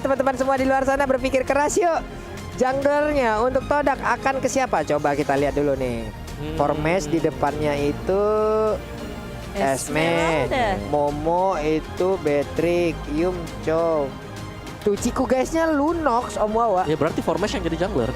teman-teman semua di luar sana berpikir keras yuk. Junglernya untuk Todak akan ke siapa? Coba kita lihat dulu nih. Formes di depannya itu Esme, Momo itu Beatrix, Yumcho. Tuh Ciku guysnya Lunox Om Wawa. Ya berarti Formes yang jadi jungler.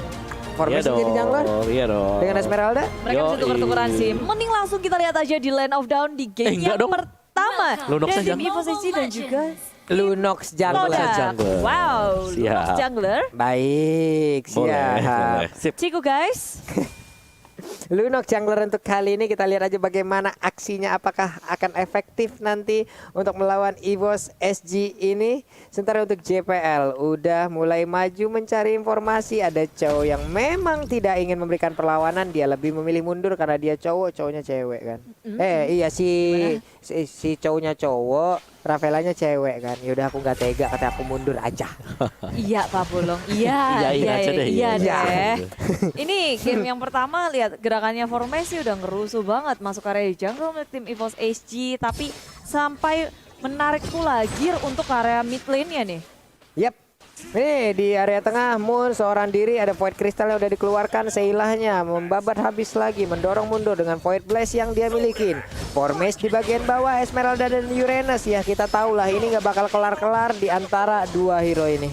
Formes yang jadi jungler? Iya dong. Dengan Esmeralda? Mereka bisa tuker-tukeran sih. Mending langsung kita liap aja di Land of Dawn di game yang pertama. Lunox dari aja. tim Evo SG dan juga Lunox jungler. Todak. Wow, Lunox jungler. Baik, siap. Boleh. Sip. Ciku guys. Lunox jungler untuk kali ini kita lihat aja bagaimana aksinya, apakah akan efektif nanti untuk melawan EVOS SG ini. Sementara untuk JPL udah mulai maju mencari informasi, ada cowok yang memang tidak ingin memberikan perlawanan, dia lebih memilih mundur karena dia cowok, cowoknya cewek kan. Iya si cowoknya cowok, Ravelanya cewek kan. Yaudah aku nggak tega, kata aku mundur aja. Iya Pak Pulung. Iya deh. Ini game yang pertama lihat gerakannya formasi udah ngerusuh banget masuk area jungle oleh tim EVOS SG, tapi sampai menarik pula gear untuk area mid lane-nya nih. Yap. Nih di area tengah Moon seorang diri, ada Void Crystal yang udah dikeluarkan seilahnya, membabat habis lagi, mendorong mundur dengan Void Blast yang dia milikin. Formes di bagian bawah, Esmeralda dan Uranus ya, kita tahu lah ini nggak bakal kelar-kelar di antara dua hero ini.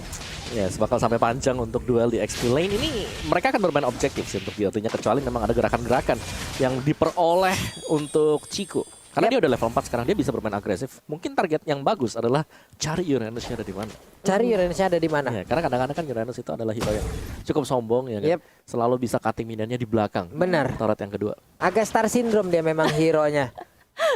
Yes, bakal sampai panjang untuk duel di XP lane. Ini mereka akan bermain objektif sih untuk BOT-nya, kecuali memang ada gerakan-gerakan yang diperoleh untuk Ciku. Karena dia udah level 4 sekarang, dia bisa bermain agresif. Mungkin target yang bagus adalah cari Uranusnya ada di mana. Cari Uranusnya ada di mana? Ya, karena kadang-kadang kan Uranus itu adalah hero yang cukup sombong ya kan. Selalu bisa cutting minionnya di belakang. Benar. Turret yang kedua. Agak star syndrome dia memang hero-nya.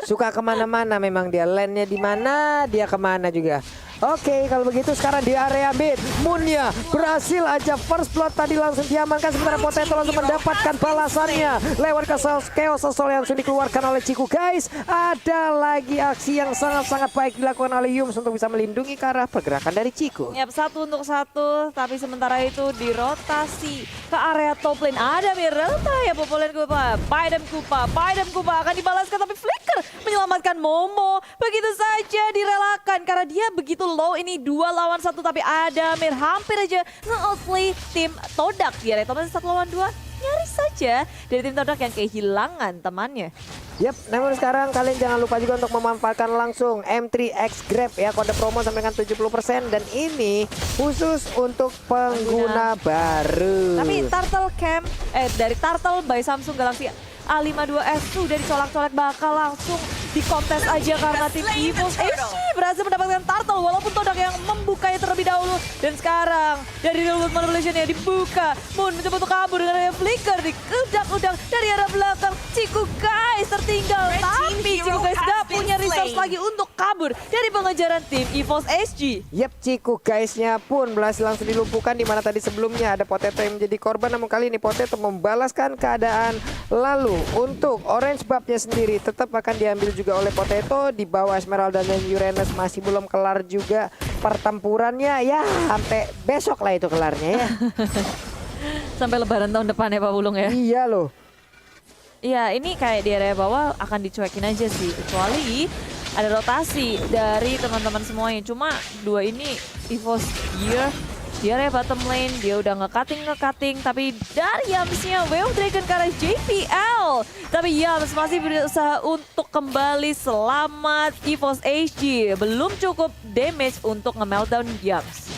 Suka kemana-mana memang dia, lane-nya di mana dia kemana juga. Oke, kalau begitu sekarang di area mid, Moonnya berhasil aja first blood tadi langsung diamankan, sementara Potato langsung mendapatkan balasannya lewat Chaos Assault yang sudah dikeluarkan oleh Ciku guys. Ada lagi aksi yang sangat-sangat baik dilakukan oleh Yums untuk bisa melindungi ke arah pergerakan dari Ciku. Yap, 1 untuk 1, tapi sementara itu dirotasi ke area top lane. Ada Mirelta ya populer Kupa, Paidam Kupa akan dibalaskan, tapi Flicker menyelamatkan Momo. Begitu saja direlakan karena dia begitu low, ini 2 lawan 1, tapi ada Mir hampir aja nge-outplay tim Todak di area top lane 1 lawan 2. Nyaris saja dari tim Todak yang kehilangan temannya. Yap, namun sekarang kalian jangan lupa juga untuk memanfaatkan langsung M3X Grab ya, kode promo sampai dengan 70%, dan ini khusus untuk pengguna baru. Tapi Turtle Camp dari Turtle by Samsung Galaxy A52s sudah dicolak-colak, bakal langsung dikontes aja karena tim EVOS SG berhasil mendapatkan Turtle walaupun Todak yang membukanya terlebih dahulu. Dan sekarang dari Real World Manipulation yang dibuka, Moon mencoba untuk kabur dengan area Flicker di udang-udang dari arah belakang. Ciku guys tertinggal, tapi Ciku guys gak punya resource lagi untuk kabur dari pengejaran tim EVOS SG. Yap, Ciku guysnya pun berhasil langsung dilumpuhkan, di mana tadi sebelumnya ada Potato yang menjadi korban, namun kali ini Potato membalaskan keadaan. Lalu untuk Orange Buff-nya sendiri tetap akan diambil juga oleh Potato. Di bawah Esmeralda dan Uranus masih belum kelar juga pertempurannya ya, sampai besok lah itu kelarnya ya. Sampai lebaran tahun depan ya Pak Wulung ya. Iya loh. Iya, ini kayak di area bawah akan dicuekin aja sih, kecuali ada rotasi dari teman-teman semuanya. Cuma 2 ini EVOS Gear di area bottom lane, dia udah nge-cutting, tapi dari Yamsnya Wave Dragon ke arah JPL. Tapi Yams masih berusaha untuk kembali selamat. EVOS SG belum cukup damage untuk nge-meltdown Yams.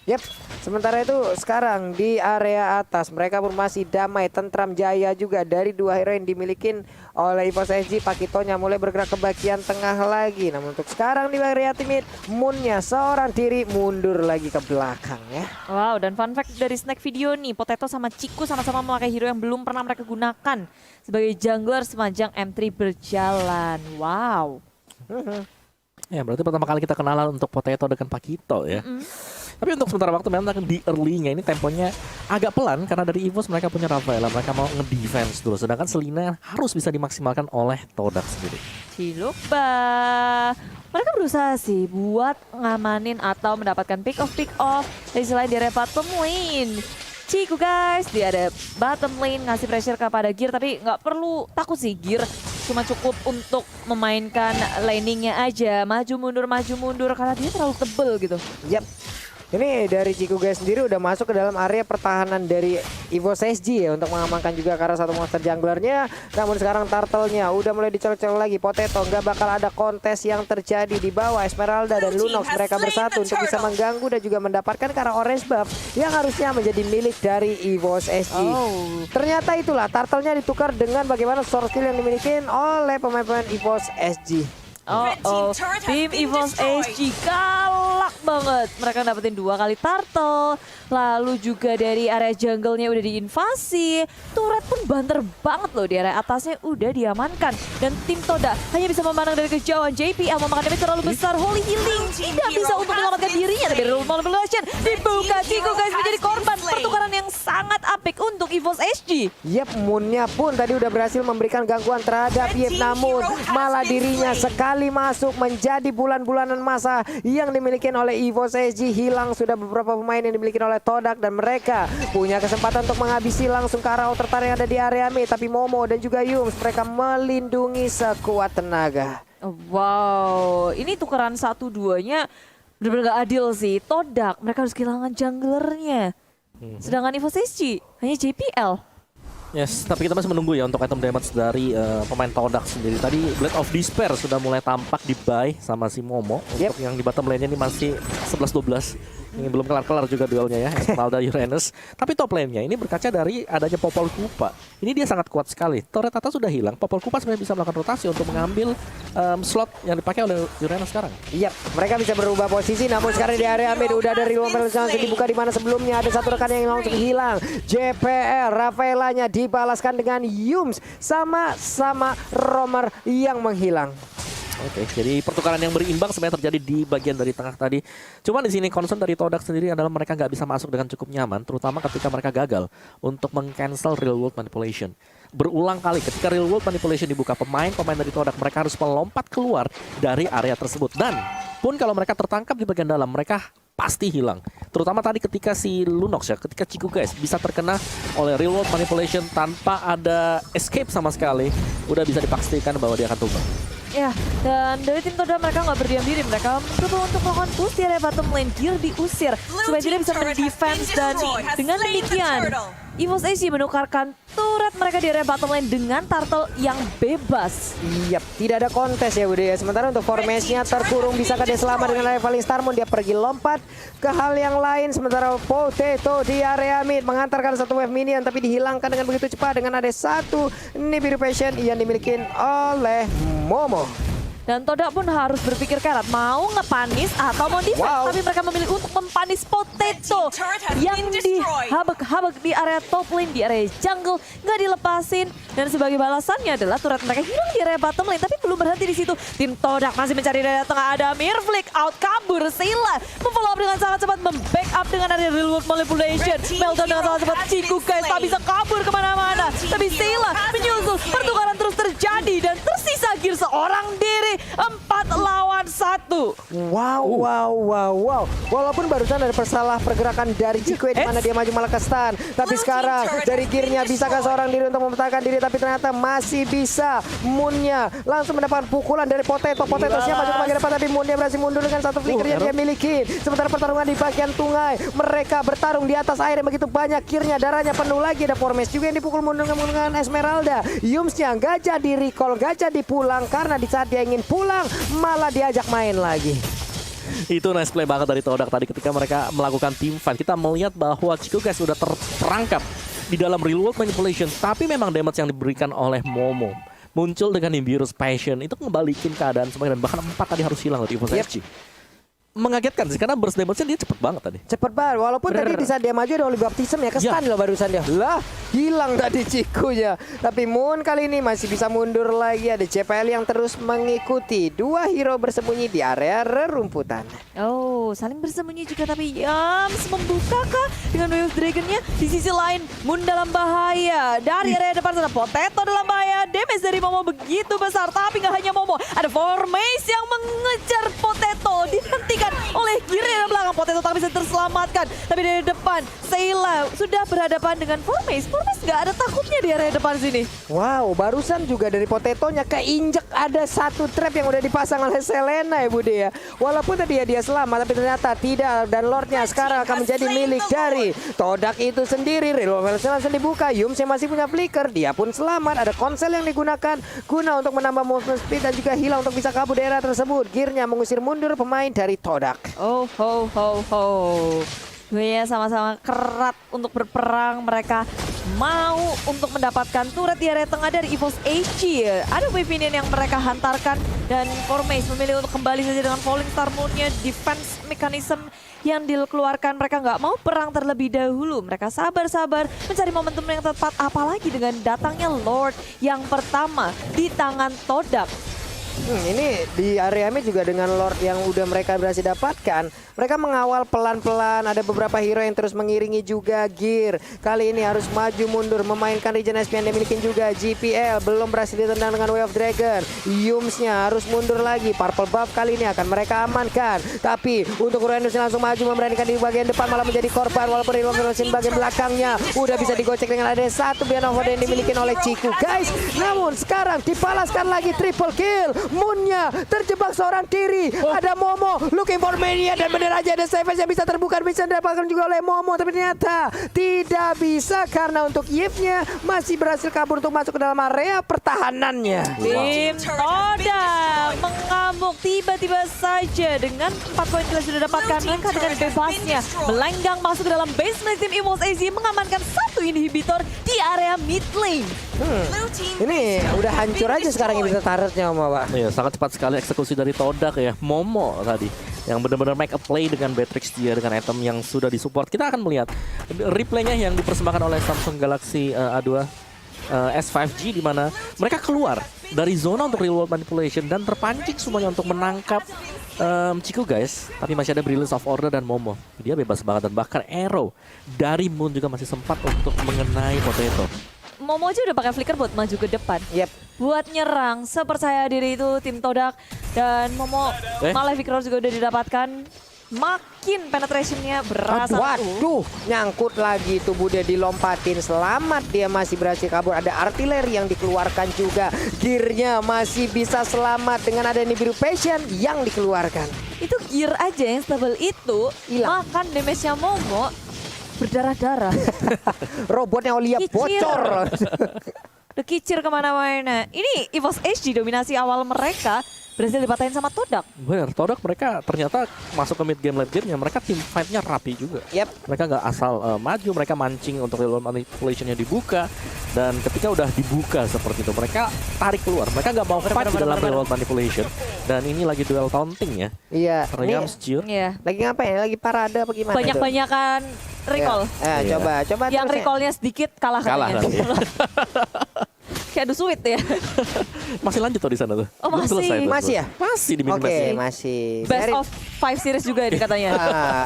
Yap, sementara itu sekarang di area atas mereka pun masih damai, tentram, jaya juga dari 2 hero yang dimiliki oleh EVOS SG. Pakitonya mulai bergerak ke bagian tengah lagi, namun untuk sekarang di area timid, Moonnya seorang diri mundur lagi ke belakang ya. Wow, dan fun fact dari snack video nih, Potato sama Ciku sama-sama memakai hero yang belum pernah mereka gunakan sebagai jungler sepanjang M3 berjalan. Wow. Ya berarti pertama kali kita kenalan untuk Potato dengan Pakito ya. Tapi untuk sementara waktu memang di early-nya ini temponya agak pelan karena dari EVOS mereka punya Rafaela, mereka mau nge-defense dulu. Sedangkan Selina harus bisa dimaksimalkan oleh Todak sendiri. Cilupa. Mereka berusaha sih buat ngamanin atau mendapatkan pick off dari selain di area bottom lane. Ciku guys, dia ada bottom lane ngasih pressure kepada Gear, tapi nggak perlu takut sih Gear. Cuma cukup untuk memainkan laningnya aja, maju mundur karena dia terlalu tebel gitu. Yap. Ini dari Chikugai sendiri udah masuk ke dalam area pertahanan dari EVOS SG ya untuk mengamankan juga karena satu monster junglernya. Namun sekarang Turtle-nya udah mulai dicolok-colok lagi. Potato nggak bakal ada kontes yang terjadi di bawah. Esmeralda dan Lunox mereka bersatu untuk bisa mengganggu dan juga mendapatkan karena orange buff yang harusnya menjadi milik dari EVOS SG. Ternyata itulah Turtle-nya ditukar dengan bagaimana source skill yang dimiliki oleh pemain-pemain EVOS SG. Tim EVOS SG galak banget. Mereka dapetin 2 kali turtle. Lalu juga dari area jungle-nya udah diinvasi. Turret pun banter banget loh, di area atasnya udah diamankan. Dan tim Toda hanya bisa memandang dari kejauhan. JPL memakan damage terlalu besar. Holy Healing tidak bisa untuk menyelamatkan dirinya. Tapi Rule Manipulation dibuka. Chikugai menjadi korban pertukaran yang sangat apik untuk EVOS SG. Yep, Moon-nya pun tadi udah berhasil memberikan gangguan terhadap Yep, namun malah dirinya sekali masuk menjadi bulan-bulanan masa yang dimiliki oleh EVOS SG. Hilang sudah beberapa pemain yang dimiliki oleh Todak dan mereka punya kesempatan untuk menghabisi langsung ke arah outer yang ada di area mid. Tapi Momo dan juga Yums mereka melindungi sekuat tenaga. Wow, ini tukeran 1-2-nya benar-benar gak adil sih. Todak mereka harus kehilangan junglernya. Sedangkan EVOS SG hanya JPL. Yes, tapi kita masih menunggu ya untuk item damage dari pemain Todak sendiri. Tadi Blade of Despair sudah mulai tampak di buy sama si Momo. Untuk yang di bottom lane-nya ini masih 11-12. Ini belum kelar-kelar juga duelnya ya, Esmeralda Uranus. Tapi top lane-nya ini berkaca dari adanya Popol Kupa. Ini dia sangat kuat sekali. Turret atas sudah hilang, Popol Kupa sebenarnya bisa melakukan rotasi untuk mengambil slot yang dipakai oleh Uranus sekarang. Iya, mereka bisa berubah posisi. Namun sekarang di area mid udah dari Romer langsung dibuka, di mana sebelumnya ada satu rekan yang langsung hilang. JPL, Rafaelanya dibalaskan dengan Yums sama Romer yang menghilang. Oke, jadi pertukaran yang berimbang sebenarnya terjadi di bagian dari tengah tadi. Cuma di sini concern dari Todak sendiri adalah mereka nggak bisa masuk dengan cukup nyaman, terutama ketika mereka gagal untuk meng-cancel real world manipulation. Berulang kali ketika real world manipulation dibuka, pemain dari Todak mereka harus melompat keluar dari area tersebut. Dan pun kalau mereka tertangkap di bagian dalam, mereka pasti hilang. Terutama tadi ketika si Lunox ya, ketika Chikugai bisa terkena oleh real world manipulation tanpa ada escape sama sekali, udah bisa dipastikan bahwa dia akan tumbang. Ya, dan dari tim Toda mereka nggak berdiam diri. Mereka mencoba untuk melakukan push di area bottom lane. Gear diusir supaya tidak bisa mendefense. Dan dengan demikian, EVOS SG menukarkan turret mereka di area bottom lane dengan turtle yang bebas. Iya, tidak ada kontes ya Bude ya. Sementara untuk formasinya terkurung, bisakah dia selamat dengan rivaling Starmon? Dia pergi lompat ke hal yang lain. Sementara Potato di area mid mengantarkan satu wave minion, tapi dihilangkan dengan begitu cepat dengan ada satu Nibiru Passion yang dimiliki oleh Momo. Dan Toda pun harus berpikir keras, mau ngepanis atau mau defense. Tapi mereka memilih untuk mempanis Potato yang dihabek-habek di area top lane, di area jungle, nggak dilepasin. Dan sebagai balasannya adalah turret mereka hilang di area bottom lane. Tapi belum berhenti di situ. Tim Todak masih mencari dari tengah, ada Mirflick out, kabur. Sila memfollow up dengan sangat cepat, membackup dengan area real world manipulation. Meltdown dengan sangat cepat, Chikugai tak bisa kabur kemana-mana. Tapi Sila menyusul, pertukaran terus terjadi dan tersisa gear seorang diri. 4 lawan 1. Wow. Walaupun barusan ada persalah pergerakan dari Chikugai di mana dia maju malah ke stun. Tapi sekarang dari gearnya bisakah seorang diri untuk mempertahankan diri, tapi ternyata masih bisa. Moon-nya langsung mendapatkan pukulan dari Potato. Potato siapa juga bagian depan, tapi Moon-nya berhasil mundur dengan satu flicker yang dia miliki. Sementara pertarungan di bagian tungai, mereka bertarung di atas air yang begitu banyak. Gearnya darahnya penuh lagi. Ada Formes juga yang dipukul mundur dengan Esmeralda. Yumsnya nggak jadi recall, nggak jadi pulang karena di saat dia ingin pulang malah diajak main lagi. Itu nice play banget dari Todak tadi ketika mereka melakukan team fight. Kita melihat bahwa Chikugai sudah terperangkap di dalam real world manipulation, tapi memang damage yang diberikan oleh Momo muncul dengan Nibiru's Passion itu ngebalikin keadaan semuanya, dan bahkan 4 tadi harus hilang dari EVOS SG. Mengagetkan sih karena burst damage-nya dia cepet banget tadi. Cepet banget, walaupun tadi di saat dia maju ada Holy Baptism ya, kesan loh barusan dia. Lah, hilang tadi Chikunya. Tapi Moon kali ini masih bisa mundur lagi. Ada JPL yang terus mengikuti. 2 hero bersembunyi di area rerumputan. Oh, saling bersembunyi juga, tapi Yums membukakah dengan Wave Dragon-nya? Di sisi lain, Moon dalam bahaya. Dari area depan sana, Potato dalam bahaya. Damage dari Momo begitu besar, tapi nggak hanya Momo. Ada Formace yang mengejar Potato. Dihentikan didapatkan oleh Gear dari belakang. Potato tak bisa terselamatkan. Tapi dari depan, Sayla sudah berhadapan dengan Formace. Formace nggak ada takutnya di area depan sini. Wow, barusan juga dari Potetonya keinjek ada satu trap yang udah dipasang oleh Selena ya Bude ya. Walaupun tadi ya dia selamat, tapi ternyata tidak. Dan Lordnya sekarang akan menjadi milik dari Todak itu sendiri. Reload langsung dibuka. Yums yang masih punya flicker, dia pun selamat. Ada konsel yang digunakan guna untuk menambah movement speed dan juga hilang untuk bisa kabur daerah tersebut. Gearnya mengusir mundur pemain dari Todak. Oh, ho, ho, ho. Duanya sama-sama kerat untuk berperang. Mereka mau untuk mendapatkan turret di area tengah dari EVOS HG. Ada Pavilion yang mereka hantarkan dan Formace memilih untuk kembali saja dengan Falling Star Moon-nya. Defense mechanism yang dikeluarkan, mereka nggak mau perang terlebih dahulu. Mereka sabar-sabar mencari momentum yang tepat, apalagi dengan datangnya Lord yang pertama di tangan Todak. Ini di area mid juga dengan Lord yang udah mereka berhasil dapatkan. Mereka mengawal pelan-pelan, ada beberapa hero yang terus mengiringi juga Gear. Kali ini harus maju mundur, memainkan regen SP yang dimiliki juga GPL. Belum berhasil ditendang dengan Way of Dragon. Yumsnya harus mundur lagi, Purple Buff kali ini akan mereka amankan. Tapi untuk Uranus langsung maju memberanikan di bagian depan, malah menjadi korban. Walaupun Uranus di bagian belakangnya udah bisa digocek dengan ada satu Bian of yang dimiliki oleh Ciku guys. Namun sekarang dibalaskan lagi triple kill. Moonnya terjebak seorang diri. Ada Momo looking for Mania dan benar aja ada Savage yang bisa terbuka, bisa didapatkan juga oleh Momo, tapi ternyata tidak bisa karena untuk Yves-nya masih berhasil kabur untuk masuk ke dalam area pertahanannya. Tim Todak mengamuk tiba-tiba saja dengan 4 poin kita sudah dapatkan. Mereka dengan bebasnya melenggang masuk ke dalam base milik tim EVOS AZ, mengamankan satu inhibitor di area mid lane. Ini udah hancur aja sekarang ini turretnya Om Pak. Iya, sangat cepat sekali eksekusi dari Todak ya. Momo tadi yang benar-benar make a play dengan Beatrix dia dengan item yang sudah disupport. Kita akan melihat replaynya yang dipersembahkan oleh Samsung Galaxy A2 S5G, di mana mereka keluar dari zona untuk real world manipulation dan terpancing semuanya untuk menangkap Ciku guys. Tapi masih ada Brilliance of Order dan Momo. Dia bebas banget, dan bahkan arrow dari Moon juga masih sempat untuk mengenai Potato. Momo aja udah pakai flicker buat maju ke depan. Yep. Buat nyerang, sepercaya diri itu tim Todak. Dan Momo Malefic Roar juga udah didapatkan. Makin penetrationnya berasa. Waduh, nyangkut lagi tubuh dia dilompatin. Selamat, dia masih berhasil kabur. Ada artileri yang dikeluarkan juga. Gearnya masih bisa selamat dengan ada Nibiru Passion yang dikeluarkan. Itu gear aja yang stable itu Hilang. makan damage-nya Momo berdarah-darah. Robotnya Olia Kicir. bocor. Udah kicir kemana-mana. Ini EVOS HG dominasi awal mereka berhasil dipatahin sama Todak. Bener, Todak mereka ternyata masuk ke mid game late game-nya, mereka tim fight-nya rapi juga. Yep. Mereka nggak asal maju, mereka mancing untuk real world manipulation-nya dibuka. Dan ketika udah dibuka seperti itu, mereka tarik keluar. Mereka nggak mau fight di dalam real world manipulation. Dan ini lagi duel taunting ya. Iya. Ini Rams Jill. Iya. lagi ngapain? Lagi parade apa gimana? Banyak-banyakan recall. Ya, Iya. coba Yang terus ya. recallnya sedikit kalah katanya. nanti. Kayak adu sweet ya. Masih lanjut tuh di sana tuh. Oh, Belum masih. selesai tuh. Masih ya? Masih di mid Oke, match-nya. masih. Best Biarin. of 5 series juga ini katanya.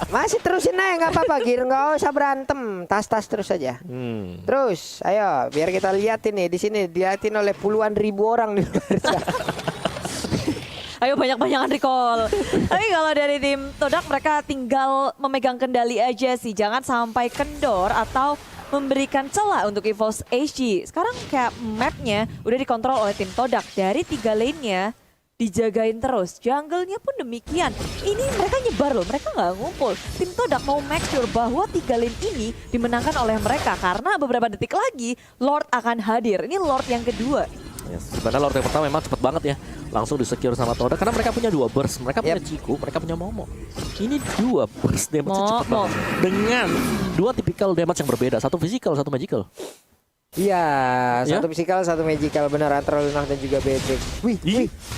Masih terusin aja nggak apa-apa, Gir, nggak usah berantem, tas-tas terus aja. Terus, ayo biar kita liatin nih di sini diliatin oleh puluhan ribu orang di luar sana. Ayo banyak-banyakan recall. Tapi kalau dari tim Todak mereka tinggal memegang kendali aja sih. Jangan sampai kendor atau memberikan celah untuk EVOS HG. Sekarang kayak mapnya udah dikontrol oleh tim Todak. Dari 3 lane-nya dijagain terus. Jungle-nya pun demikian. Ini mereka nyebar loh, mereka nggak ngumpul. Tim Todak mau make sure bahwa 3 lane ini dimenangkan oleh mereka. Karena beberapa detik lagi Lord akan hadir. Ini Lord yang kedua. Ya, sebenarnya Lord yang pertama memang cepat banget ya. Langsung disecure sama Todak karena mereka punya 2 burst. Mereka punya Ciku, mereka punya Momo. Ini 2 burst damage cepat banget. Dengan 2 tipikal damage yang berbeda. Satu physical, satu magical. Iya, Ya? satu physical, satu magical benar antara Lunah dan juga Beatrix. Wih,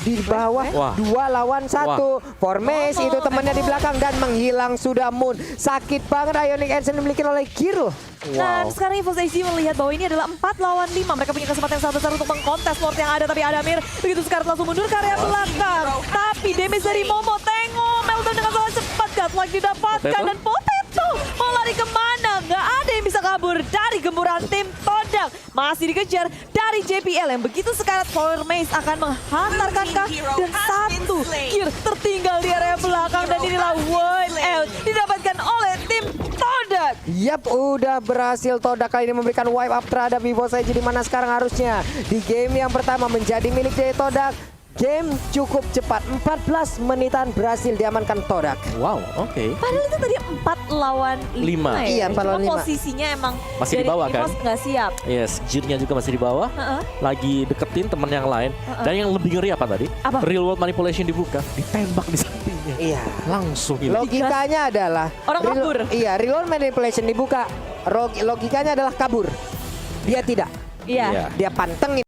di bawah Wah. 2 lawan 1. Formace itu temannya di belakang dan menghilang sudah Moon. Sakit banget Ionic Ensign dimiliki oleh Giro. Dan sekarang EVOS HG melihat bahwa ini adalah 4 lawan 5. Mereka punya kesempatan yang sangat besar untuk mengkontes Lord yang ada. Tapi Adamir begitu sekarang langsung mundur ke area belakang. Tapi damage dari Momo, tengok meltdown dengan sangat cepat. Godlike didapatkan dan Potato mau lari kemana? Nggak ada yang bisa kabur dari gemburan tim Todak. Todak masih dikejar dari JPL yang begitu sekarat. Power Maze akan menghantarkan kah, dan satu gear tertinggal di area belakang, dan inilah wipe out didapatkan oleh tim Todak. Yap, udah berhasil Todak kali ini memberikan wipe up terhadap EVOS SG, di mana sekarang harusnya di game yang pertama menjadi milik dari Todak. Game cukup cepat, 14 menitan berhasil diamankan Todak. Wow, oke. Padahal itu tadi 4 lawan 5 Lima. ya. Iya, 4 lawan Cuma 5. posisinya emang Masih dari di bawah, kan? EVOS nggak siap. Yes, gearnya juga masih di bawah. Heeh. Lagi deketin temen yang lain. Dan yang lebih ngeri apa tadi? Apa? Real world manipulation dibuka, ditembak di sampingnya. Iya. Langsung hilang. Logikanya adalah Orang kabur. Iya, real manipulation dibuka. Logikanya adalah kabur. Dia tidak. Iya. Iya. Dia pantengin